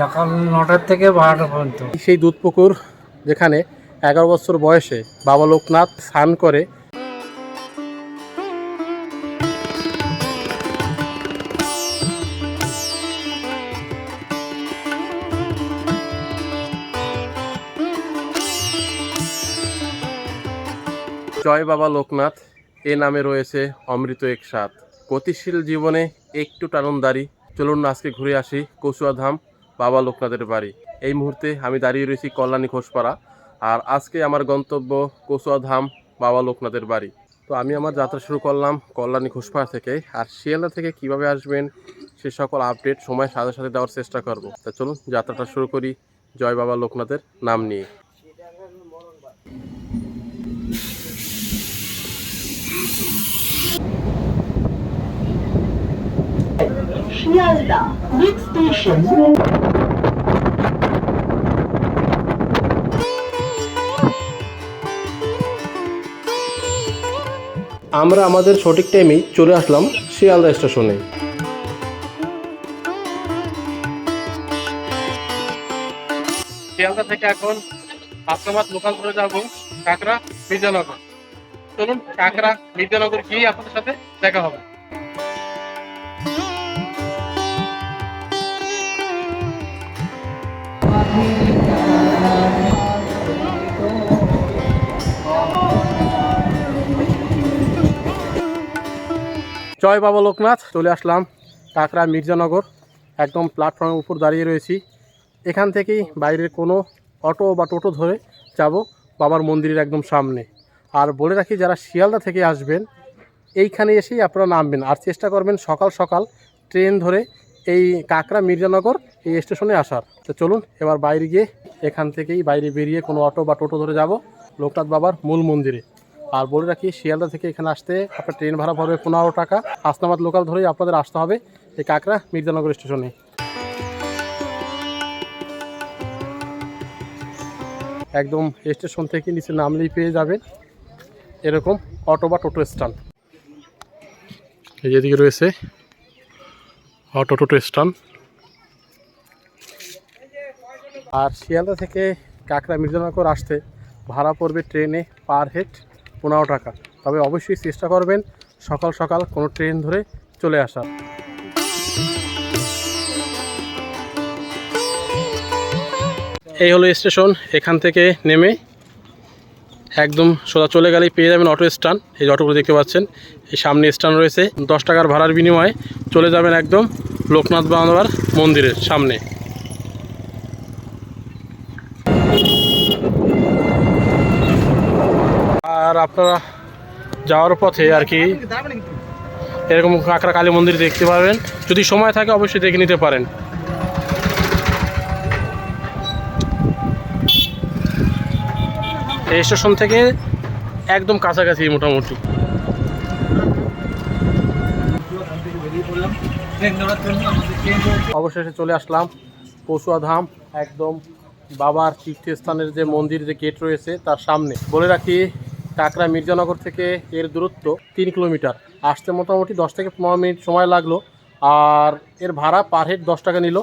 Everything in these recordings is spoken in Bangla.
সকাল ৯টার থেকে ১২টা পর্যন্ত। সেই দুধ পুকুর যেখানে ১১ বছর বয়সে বাবা লোকনাথ স্নান করে। জয় বাবা লোকনাথ এ নামে রয়েছে অমৃত এক স্বাদ। গতিশীল জীবনে একটু টাননদারি। চলুন আজকে ঘুরে আসি কচুয়াধাম বাবা লোকনাথের বাড়ি। এই মুহূর্তে আমি দাঁড়িয়ে রয়েছি কল্যাণী ঘোষপাড়া, আর আজকে আমার গন্তব্য কচুয়াধাম বাবা লোকনাথের বাড়ি। তো আমি আমার যাত্রা শুরু করলাম কল্যাণী ঘোষপাড়া থেকে, আর শিয়ালদা থেকে কিভাবে আসবেন সে সকল আপডেট সময়ের সাথে সাথে দেওয়ার চেষ্টা করব। তা চলুন যাত্রাটা শুরু করি জয় বাবা লোকনাথের নাম নিয়ে। Sealdah next station. আমরা আমাদের সঠিক টাইমেই চলে আসলাম শিয়ালদা স্টেশনে। শিয়ালদা থেকে এখন হাসনাবাদ লোকাল ধরে যাব কাকড়া মির্জানগর। চলুন কাকড়া মির্জানগর গিয়ে আপনাদের সাথে দেখা হবে। জয় বাবা লোকনাথ, চলে আসলাম কাকড়া মির্জানগর। একদম প্ল্যাটফর্মের উপর দাঁড়িয়ে রয়েছি। এখান থেকেই বাইরের কোনো অটো বা টোটো ধরে যাব বাবার মন্দিরের একদম সামনে। আর বলে রাখি, যারা শিয়ালদা থেকে আসবেন এইখানে এসেই আপনারা নামবেন, আর চেষ্টা করবেন সকাল সকাল ট্রেন ধরে এই কাকড়া মির্জানগর এই স্টেশনে আসার। তো চলুন এবার বাইরে গিয়ে এখান থেকেই বাইরে বেরিয়ে কোনো অটো বা টোটো ধরে যাব লোকনাথ বাবার মূল মন্দিরে। আর বলে রাখি, শিয়ালদা থেকে এখানে আসতে আপনার ট্রেন ভাড়া পড়বে ১৫ টাকা। হাসনাবাদ লোকাল ধরেই আপনাদের আসতে হবে এই কাকড়া মির্জানগর স্টেশনে। একদম স্টেশন থেকে নিচে নামলেই পেয়ে যাবেন এরকম অটো বা টোটো স্ট্যান্ড। এই যেদিকে রয়েছে অটো টোটো স্ট্যান্ড। আর শিয়ালদা থেকে কাকড়া মির্জানগর আসতে ভাড়া পড়বে ট্রেনে পার হেড ১৫ টাকা। তবে অবশ্যই চেষ্টা করবেন সকাল সকাল কোনো ট্রেন ধরে চলে আসার। এই হলো স্টেশন। এখান থেকে নেমে একদম সোজা চলে গেলেই পেয়ে যাবেন অটো স্ট্যান্ড। এই অটোগুলো দেখতে পাচ্ছেন, এই সামনে স্ট্যান্ড রয়েছে। ১০ টাকার ভাড়ার বিনিময়ে চলে যাবেন একদম লোকনাথ বাবার মন্দিরের সামনে। আর আপনারা যাওয়ার পথে আর কি এরকম কাকড়া কালী মন্দির দেখতে পাবেন। যদি সময় থাকে অবশ্যই দেখে নিতে পারেন। এই স্টেশন থেকে একদম কাছাকাছি মোটামুটি। অবশেষে চলে আসলাম কচুয়াধাম, একদম বাবার তীর্থস্থানের যে মন্দির যে গেট রয়েছে তার সামনে। বলে রাখি, কাকড়া মির্জানগর থেকে এর দূরত্ব ৩ কিলোমিটার। আসতে মোটামুটি ১০ থেকে ১৫ মিনিট সময় লাগলো। আর এর ভাড়া পার হেড ১০ টাকা নিল।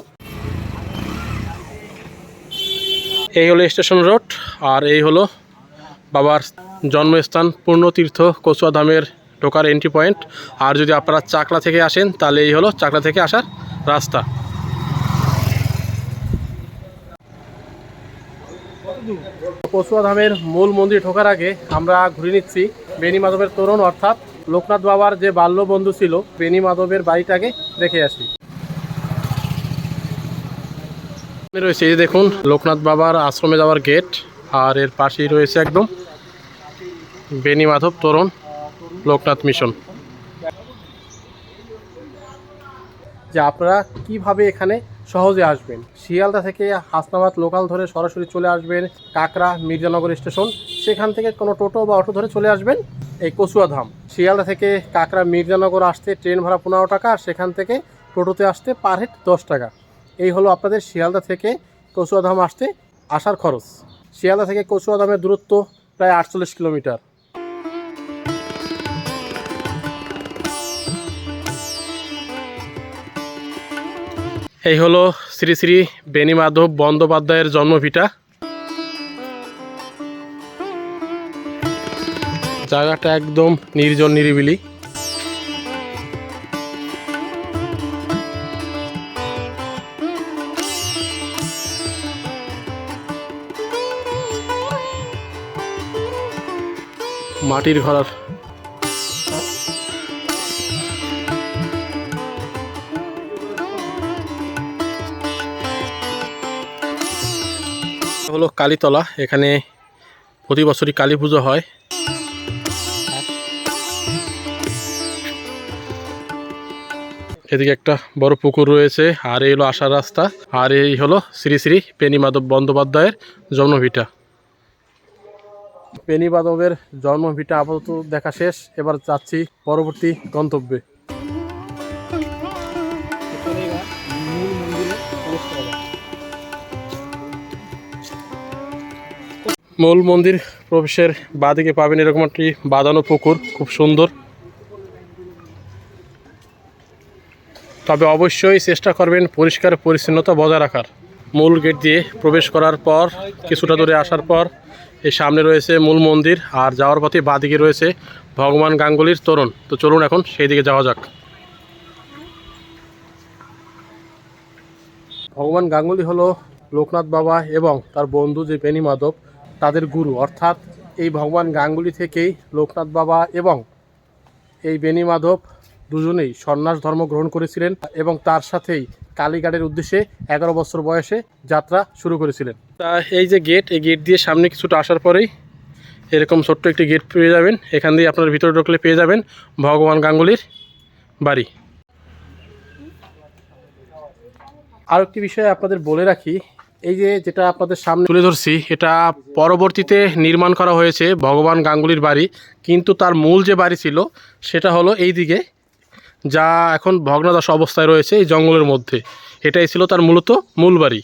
এই হলো স্টেশন রোড, আর এই হলো বাবার জন্মস্থান পূর্ণতীর্থ কচুয়াধামের ঢোকার এন্ট্রি পয়েন্ট। আর যদি আপনারা চাকলা থেকে আসেন তাহলে এই হলো চাকলা থেকে আসার রাস্তা। কচুয়াধামের মূল মন্দির ঢোকার আগে আমরা ঘুরে নিচ্ছি বেনি মাধবের তোরণ, অর্থাৎ লোকনাথ বাবার যে বাল্য বন্ধু ছিল বেনি মাধবের বাড়িটাকে দেখে আসি। রয়েছে এই দেখুন লোকনাথ বাবার আশ্রমে যাওয়ার গেট, আর এর পাশেই রয়েছে একদম বেনি মাধব তোরণ লোকনাথ মিশন। যে আপনারা কিভাবে এখানে সহজে আসবেন, শিয়ালদা থেকে হাসনাবাদ লোকাল ধরে সরাসরি চলে আসবেন কাকড়া মির্জানগর স্টেশন। সেখান থেকে কোনো টোটো বা অটো ধরে চলে আসবেন এই কচুয়াধাম। শিয়ালদা থেকে কাকড়া মির্জানগর আসতে ট্রেন ভাড়া ১৫ টাকা, আর সেখান থেকে টোটোতে আসতে পার হেড ১০ টাকা। এই হলো আপনাদের শিয়ালদা থেকে কচুয়াধাম আসতে আসার খরচ। শিয়ালদা থেকে কচুয়াধামের দূরত্ব প্রায় ৪৮ কিলোমিটার। এই হলো শ্রী শ্রী বেণীমাধব বন্দ্যোপাধ্যায়ের জন্মভিটা। জায়গাটা একদম নির্জন নিরিবিলি। মাটির ঘর। হলো কালীতলা, এখানে প্রতি বছরই কালী পুজো হয়। এদিকে একটা বড় পুকুর রয়েছে, আর এই হলো আসার রাস্তা, আর এই হলো শ্রী শ্রী বেণীমাধব বন্দ্যোপাধ্যায়ের জন্মভিটা। বেণীমাধবের জন্মভিটা আপাতত দেখা শেষ, এবার যাচ্ছি পরবর্তী গন্তব্যে। মূল মন্দির প্রবেশের বাঁদিকে পাবেন এরকম একটি বাঁধানো পুকুর, খুব সুন্দর। তবে অবশ্যই চেষ্টা করবেন পরিষ্কার পরিচ্ছন্নতা বজায় রাখার। মূল গেট দিয়ে প্রবেশ করার পর কিছুটা দূরে আসার পর এই সামনে রয়েছে মূল মন্দির, আর যাওয়ার পথে বাঁদিকে রয়েছে ভগবান গাঙ্গুলির তোরণ। তো চলুন এখন সেই দিকে যাওয়া যাক। ভগবান গাঙ্গুলি হলো লোকনাথ বাবা এবং তার বন্ধু যে বেণীমাধব, তাদের গুরু। অর্থাৎ এই ভগবান গাঙ্গুলি থেকেই লোকনাথ বাবা এবং এই বেণীমাধব দুজনেই সন্ন্যাস ধর্ম গ্রহণ করেছিলেন এবং তার সাথেই কালীঘাটের উদ্দেশ্যে 11 বছর বয়সে যাত্রা শুরু করেছিলেন। তা এই যে গেট, এই গেট দিয়ে সামনে কিছুটা আসার পরেই এরকম ছোট্ট একটি গেট পেয়ে যাবেন। এখান দিয়ে আপনার ভিতরে ঢুকলে পেয়ে যাবেন ভগবান গাঙ্গুলির বাড়ি। আর একটি বিষয় আপনাদের বলে রাখি, এই যে যেটা আপনাদের সামনে তুলে ধরছি, এটা পরবর্তীতে নির্মাণ করা হয়েছে ভগবান গাঙ্গুলির বাড়ি, কিন্তু তার মূল যে বাড়ি ছিল সেটা হলো এই দিকে, যা এখন ভগ্নাদশা অবস্থায় রয়েছে এই জঙ্গলের মধ্যে। এটাই ছিল তার মূলত মূল বাড়ি।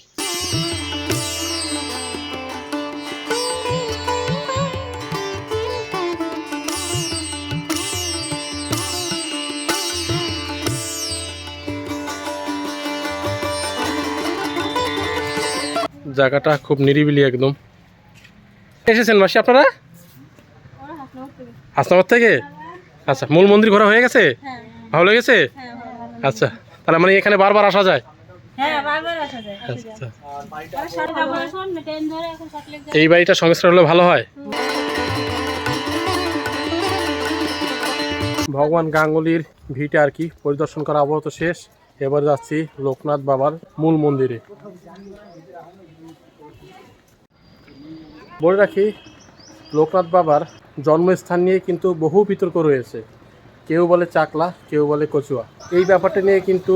জায়গাটা খুব নিরিবিলি একদম। এসেছেন মাসি আপনারা? হাসনাবাদ থেকে? আচ্ছা, মূল মন্দির ঘোরা হয়ে গেছে? ভালো লেগেছে? আচ্ছা, তাহলে মানে এখানে বারবার আসা যায়? আচ্ছা, এই বাড়িটা সংস্কার হলে ভালো হয়। ভগবান গাঙ্গুলির ভিটা আর কি পরিদর্শন করা আপাতত শেষ। এবার যাচ্ছি লোকনাথ বাবার মূল মন্দিরে। বলে রাখি, লোকনাথ বাবার জন্মস্থান নিয়ে কিন্তু বহু বিতর্ক রয়েছে। কেউ বলে চাকলা, কেউ বলে কচুয়া। এই ব্যাপারটা নিয়ে কিন্তু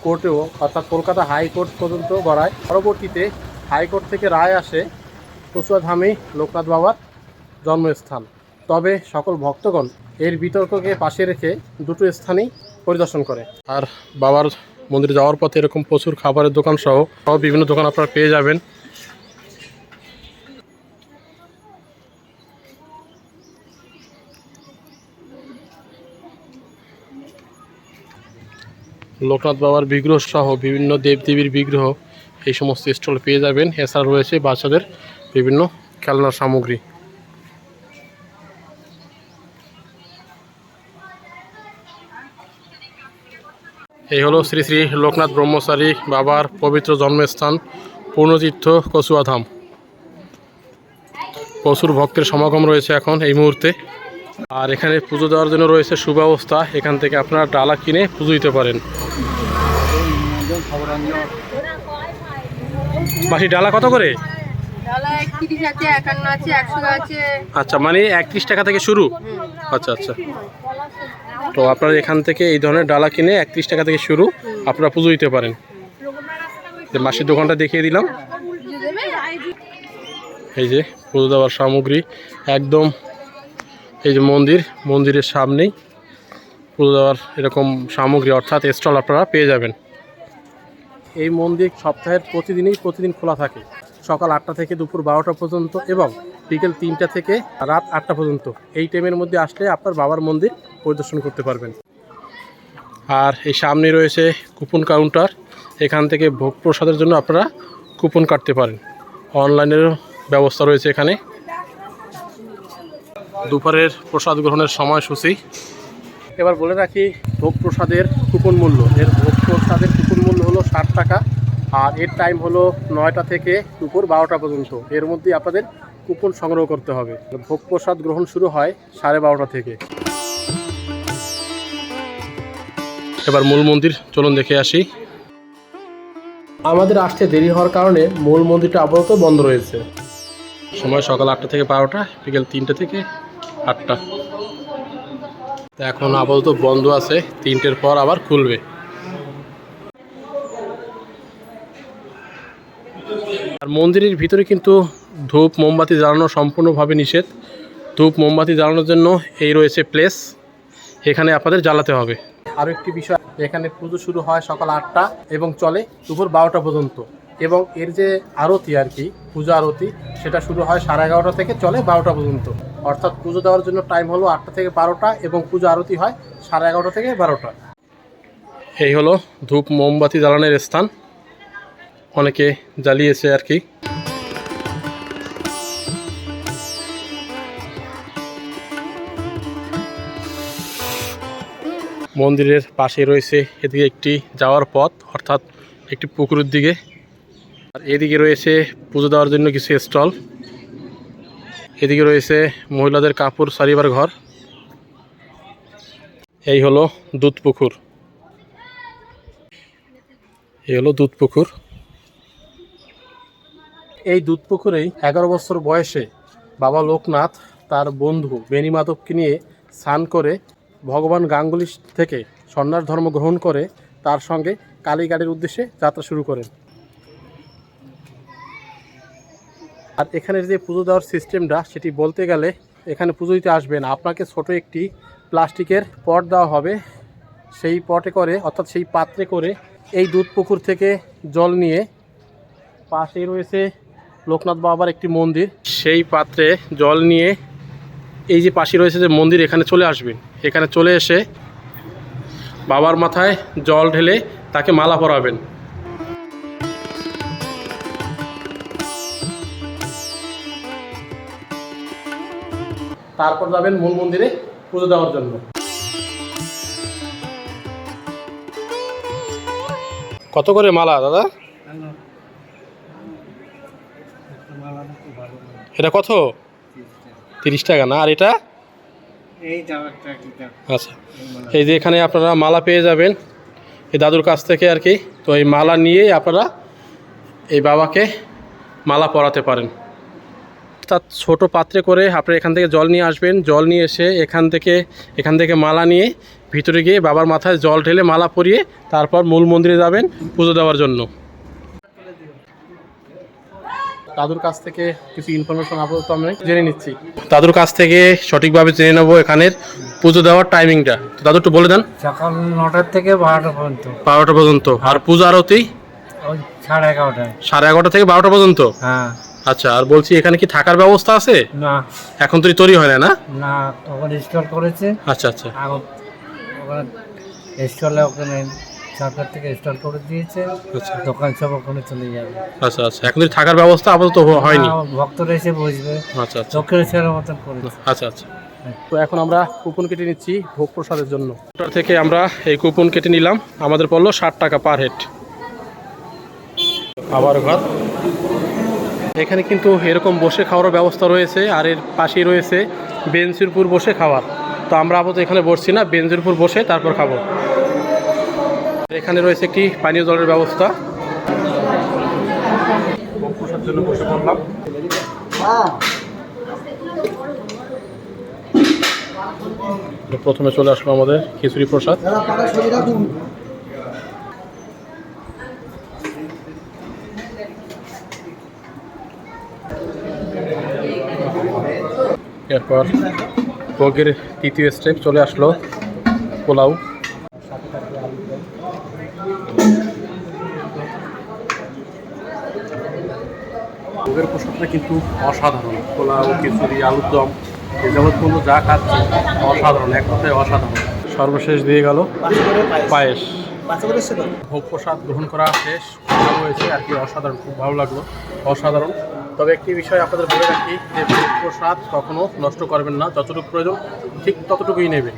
কোর্টেও, অর্থাৎ কলকাতা হাইকোর্ট পর্যন্ত গড়ায়। পরবর্তীতে হাইকোর্ট থেকে রায় আসে কচুয়া ধামেই লোকনাথ বাবার জন্মস্থান। তবে সকল ভক্তগণ এর বিতর্ককে পাশে রেখে দুটো স্থানেই পরিদর্শন করে। আর বাবার মন্দিরে যাওয়ার পথে এরকম প্রচুর খাবারের দোকান সহ বিভিন্ন দোকান আপনারা পেয়ে যাবেন। লোকনাথ বাবার বিগ্রহ সহ বিভিন্ন দেবদেবীর বিগ্রহ এই সমস্ত স্টল পেয়ে যাবেন। এছাড়া রয়েছে বাচ্চাদের বিভিন্ন খেলনার সামগ্রী। এই হলো শ্রী শ্রী লোকনাথ ব্রহ্মচারী বাবার পবিত্র জন্মস্থান পূর্ণতীর্থ কচুয়া ধাম। প্রচুর ভক্তের সমাগম রয়েছে এখন এই মুহূর্তে। আর এখানে পুজো দেওয়ার জন্য রয়েছে সুব্যবস্থা। এখান থেকে আপনারা ডালা কিনে পুজো দিতে পারেন। মাসি, ডালা কত করে? আচ্ছা, মানে 31 টাকা থেকে শুরু? আচ্ছা আচ্ছা, তো আপনারা এখান থেকে এই ধরনের ডালা কিনে 31 টাকা থেকে শুরু, আপনারা পুজো দিতে পারেন। মাসির দোকানটা দেখিয়ে দিলাম। এই যে পুজো দেওয়ার সামগ্রী একদম, এই যে মন্দিরের সামনেই পুজো দেওয়ার এরকম সামগ্রী অর্থাৎ স্টল আপনারা পেয়ে যাবেন। এই মন্দির সপ্তাহের প্রতিদিন খোলা থাকে, সকাল 8টা থেকে দুপুর 12টা পর্যন্ত এবং বিকেল 3টা থেকে রাত 8টা পর্যন্ত। এই টাইমের মধ্যে আসলে আপনার বাবার মন্দির পরিদর্শন করতে পারবেন। আর এই সামনে রয়েছে কুপন কাউন্টার, এখান থেকে ভোগ প্রসাদের জন্য আপনারা কুপন কাটতে পারেন। অনলাইনেরও ব্যবস্থা রয়েছে এখানে। দুপুরের প্রসাদ গ্রহণের সময়সূচি এবার বলে রাখি। ভোগ প্রসাদের কুপন মূল্য, এর ভোগ প্রসাদের কুপন মূল্য হলো 60 টাকা, আর এর টাইম হলো 9টা থেকে দুপুর 12টা পর্যন্ত। এর মধ্যে আপনাদের কুপন সংগ্রহ করতে হবে। ভোগ প্রসাদ গ্রহণ শুরু হয় 12:30টা থেকে। এবার মূল মন্দির চলুন দেখে আসি। আমাদের আসতে দেরি হওয়ার কারণে মূল মন্দিরটা আপাতত বন্ধ রয়েছে। সময় সকাল 8টা থেকে 12টা, বিকেল 3টে থেকে 8টা। তো এখন আপাতত বন্ধ আছে, 3টের পর আবার খুলবে। আর মন্দিরের ভিতরে কিন্তু ধূপ মোমবাতি জ্বালানো সম্পূর্ণভাবে নিষেধ। ধূপ মোমবাতি জ্বালানোর জন্য এই রয়েছে প্লেস, এখানে আপনাদের জ্বালাতে হবে। আরও একটি বিষয়, এখানে পুজো শুরু হয় সকাল 8টা এবং চলে দুপুর 12টা পর্যন্ত। এবং এর যে আরতি আর কি, পূজা আরতি, সেটা শুরু হয় 11:30 থেকে চলে 12টা পর্যন্ত। অর্থাৎ পুজো দেওয়ার জন্য টাইম হলো 8টা থেকে 12টা এবং পূজা আরতি হয় 11:30 থেকে 12টা। এই হলো ধূপ মোমবাতি জ্বালানোর স্থান, অনেকে জ্বালিয়েছে আর কি। মন্দিরের পাশে রয়েছে এদিকে একটি যাওয়ার পথ, অর্থাৎ একটি পুকুরের দিকে। আর এদিকে রয়েছে পুজো দেওয়ার জন্য কিছু স্টল। এদিকে রয়েছে মহিলাদের কাপড় সারিবার ঘর। এই হলো দুধ পুকুর, এই হলো দুধ পুকুর। এই দুধ পুকুরেই 11 বছর বয়সে বাবা লোকনাথ তার বন্ধু বেনি মাধবকে নিয়ে স্নান করে ভগবান গাঙ্গুলি থেকে সন্ন্যাস ধর্ম গ্রহণ করে তার সঙ্গে কালীঘাটের উদ্দেশ্যে যাত্রা শুরু করেন। আর এখানের যে পুজো দেওয়ার সিস্টেমটা, সেটি বলতে গেলে এখানে পুজো দিতে আসবেন, আপনাকে ছোট একটি প্লাস্টিকের পট দেওয়া হবে। সেই পটে করে, অর্থাৎ সেই পাত্রে করে এই দুধ পুকুর থেকে জল নিয়ে, পাশেই রয়েছে লোকনাথ বাবার একটি মন্দির, সেই পাত্রে জল নিয়ে এই যে পাশে রয়েছে যে মন্দির, এখানে চলে আসবেন। এখানে চলে এসে বাবার মাথায় জল ঢেলে তাকে মালা পরাবেন। তারপর যাবেন মূল মন্দিরে পুজো দেওয়ার জন্য। কত করে মালা দাদা? এটা কত? 30 টাকা না? আর এটা? আচ্ছা, এই যে এখানে আপনারা মালা পেয়ে যাবেন এই দাদুর কাছ থেকে আর কি। তো এই মালা নিয়েই আপনারা এই বাবাকে মালা পরাতে পারেন। অর্থাৎ ছোটো পাত্রে করে আপনারা এখান থেকে জল নিয়ে আসবেন। জল নিয়ে এসে এখান থেকে মালা নিয়ে ভিতরে গিয়ে বাবার মাথায় জল ঢেলে মালা পরিয়ে তারপর মূল মন্দিরে যাবেন পুজো দেওয়ার জন্য। দাদুর কাছ থেকে কিছু ইনফরমেশন আপাতত আমি জেনে নিচ্ছি। দাদুর কাছ থেকে সঠিকভাবে জেনে নেবো এখানের পুজো দেওয়ার টাইমিংটা। তো দাদু একটু বলে দেন। সকাল 9টা থেকে 12টা পর্যন্ত। 12টা পর্যন্ত। আর পূজা আরতি? ওই 11:30টায়। 11:30 থেকে 12টা পর্যন্ত? হ্যাঁ। আচ্ছা, আর বলছি এখানে কি থাকার ব্যবস্থা আছে? না, এখন তো তৈরি হয় না। না, ওখানে স্টল করেছে। আচ্ছা আচ্ছা, ওখানে স্টলে ওখানে সরকার থেকে স্টল করে দিয়েছে। আচ্ছা, দোকান সব ওখানে চলে যাবে। আচ্ছা আচ্ছা, এখন তো থাকার ব্যবস্থা আপাতত হয়নি। ভক্তরা এসে বসবে। আচ্ছা আচ্ছা, দক্ষিণেশ্বরের মতন করেছে। আচ্ছা আচ্ছা। তো এখন আমরা কুপন কেটে নিচ্ছি ভোগ প্রসাদের জন্য। ওটার থেকে আমরা এই কুপন কেটে নিলাম, আমাদের পড়লো 60 টাকা পার হেড। খাবার ঘর এখানে কিন্তু এরকম বসে খাওয়ার ব্যবস্থা রয়েছে, আর এর পাশেই রয়েছে বেঞ্চের উপর বসে খাওয়ার। তো আমরা আপাতত এখানে বসছি না, বেঞ্চের উপর বসে তারপর খাবো। এখানে রয়েছে একটি পানীয় জলের ব্যবস্থা। ভোগ প্রসাদের জন্য বসে পড়লাম। প্রথমে চলে আসলো আমাদের খিচুড়ি প্রসাদ। এরপর ভোগের তৃতীয় স্টেপ চলে আসলো পোলাও। ভোগের প্রসাদটা কিন্তু অসাধারণ। পোলাও, খিচুড়ি, আলুর দম, এ যাবৎ পর্যন্ত যা খাচ্ছি অসাধারণ, এক কথায় অসাধারণ। সর্বশেষ দিয়ে গেল পায়েস। ভোগ প্রসাদ গ্রহণ করা শেষ, ভালো হয়েছে আর কি, অসাধারণ, খুব ভালো লাগলো, অসাধারণ। তবে একটি বিষয় আপনাদের বলে রাখি যে ভোগ প্রসাদ কখনো নষ্ট করবেন না, যতটুকু প্রয়োজন ঠিক ততটুকুই নেবেন।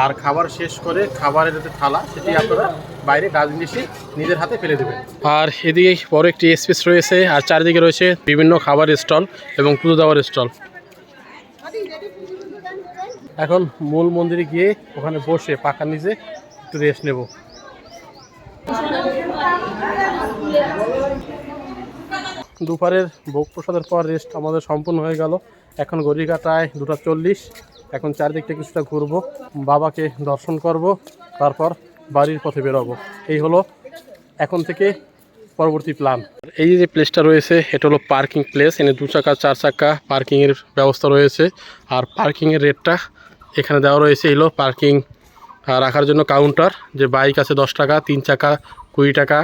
আর খাবার শেষ করে খাবারের যে থালা সেটি আপনারা বাইরে ডাস্টবিনে নিজের হাতে ফেলে দেবেন। আর এদিকে বড় একটি স্পেস রয়েছে, আর চারিদিকে রয়েছে বিভিন্ন খাবারের স্টল এবং পুজো দেওয়ার স্টল। এখন মূল মন্দিরে গিয়ে ওখানে বসে পাখার নিচে একটু রেস্ট নেব। দুপুরের ভোগ প্রসাদের পর রেস্ট আমাদের সম্পূর্ণ হয়ে গেল। এখন ঘড়ির কাঁটায় 2:40। এখন চারদিকটা কিছুটা ঘুরবো, বাবাকে দর্শন করব, তারপর বাড়ির পথে বেরোবো। এই হলো এখন থেকে পরবর্তী প্ল্যান। এই যে প্লেসটা রয়েছে এটা হলো পার্কিং প্লেস, এখানে 2 চাকা 4 চাকা পার্কিংয়ের ব্যবস্থা রয়েছে। আর পার্কিংয়ের রেটটা এখানে দেওয়া রয়েছে, এলো পার্কিং রাখার জন্য কাউন্টার, যে বাইক আছে 10 টাকা, 3 চাকা 20 টাকা,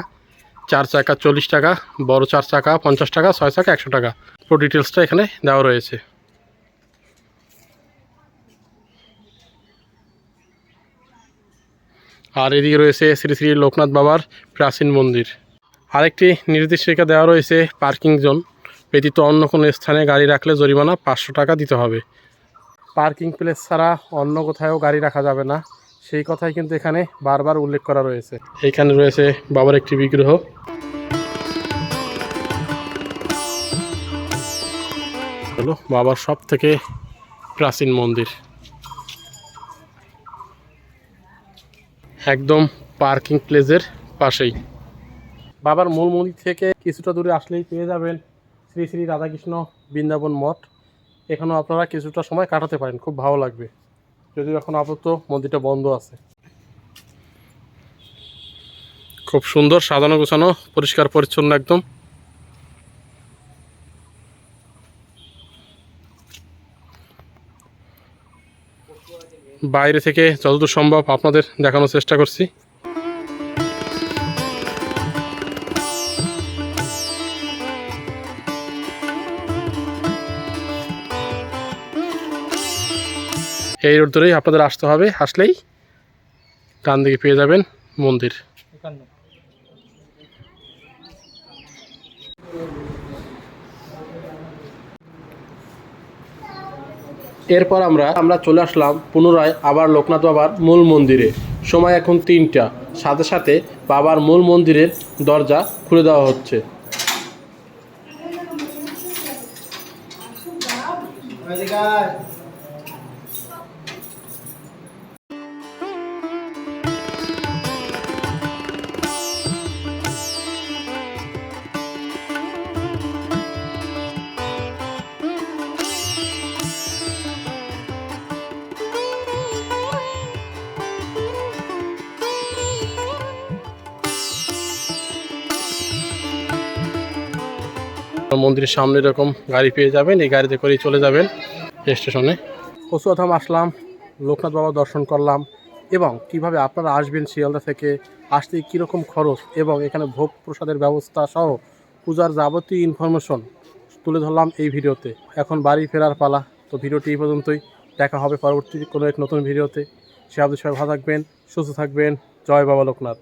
4 চাকা 40 টাকা, বড় 4 চাকা 50 টাকা, 6 চাকা 100 টাকা। পুরো ডিটেলসটা এখানে দেওয়া রয়েছে। আর এদিকে রয়েছে শ্রী শ্রী লোকনাথ বাবার প্রাচীন মন্দির। আরেকটি নির্দেশিকা দেওয়া রয়েছে, পার্কিং জোন ব্যতীত অন্য কোনো স্থানে গাড়ি রাখলে জরিমানা 500 টাকা দিতে হবে। পার্কিং প্লেস ছাড়া অন্য কোথাও গাড়ি রাখা যাবে না, সেই কথাই কিন্তু এখানে বারবার উল্লেখ করা রয়েছে। এইখানে রয়েছে বাবার একটি বিগ্রহ। হলো বাবার সব থেকে প্রাচীন মন্দির, একদম পার্কিং প্লেসের পাশেই। বাবার মূল মন্দির থেকে কিছুটা দূরে আসলেই পেয়ে যাবেন শ্রী শ্রী রাধাকৃষ্ণ বৃন্দাবন মঠ। এখানেও আপনারা কিছুটা সময় কাটাতে পারেন, খুব ভালো লাগবে, যদিও এখন আপাতত মন্দিরটা বন্ধ আছে। খুব সুন্দর সাজানো গোছানো, পরিষ্কার পরিচ্ছন্ন একদম। বাইরে থেকে যতদূর সম্ভব আপনাদের দেখানোর চেষ্টা করছি। এই রোড ধরেই আপনাদের আসতে হবে, আসলেই ডান দিকে পেয়ে যাবেন মন্দির। এরপর আমরা চলে আসলাম পুনরায় আবার লোকনাথ বাবার মূল মন্দিরে। সময় এখন 3টা, সাথে সাথে বাবার মূল মন্দিরের দরজা খুলে দেওয়া হচ্ছে। মন্দিরের সামনে এরকম গাড়ি পেয়ে যাবেন, এই গাড়িতে করেই চলে যাবেন স্টেশনে। কচুয়াধাম আসলাম, লোকনাথ বাবা দর্শন করলাম, এবং কিভাবে আপনারা আসবেন শিয়ালদা থেকে, আসতে কীরকম খরচ এবং এখানে ভোগ প্রসাদের ব্যবস্থা সহ পূজার যাবতীয় ইনফরমেশন তুলে ধরলাম এই ভিডিওতে। এখন বাড়ি ফেরার পালা, তো ভিডিওটি এই পর্যন্তই। দেখা হবে পরবর্তী কোনো এক নতুন ভিডিওতে। সে আপনাদের সবাই ভালো থাকবেন, সুস্থ থাকবেন। জয় বাবা লোকনাথ।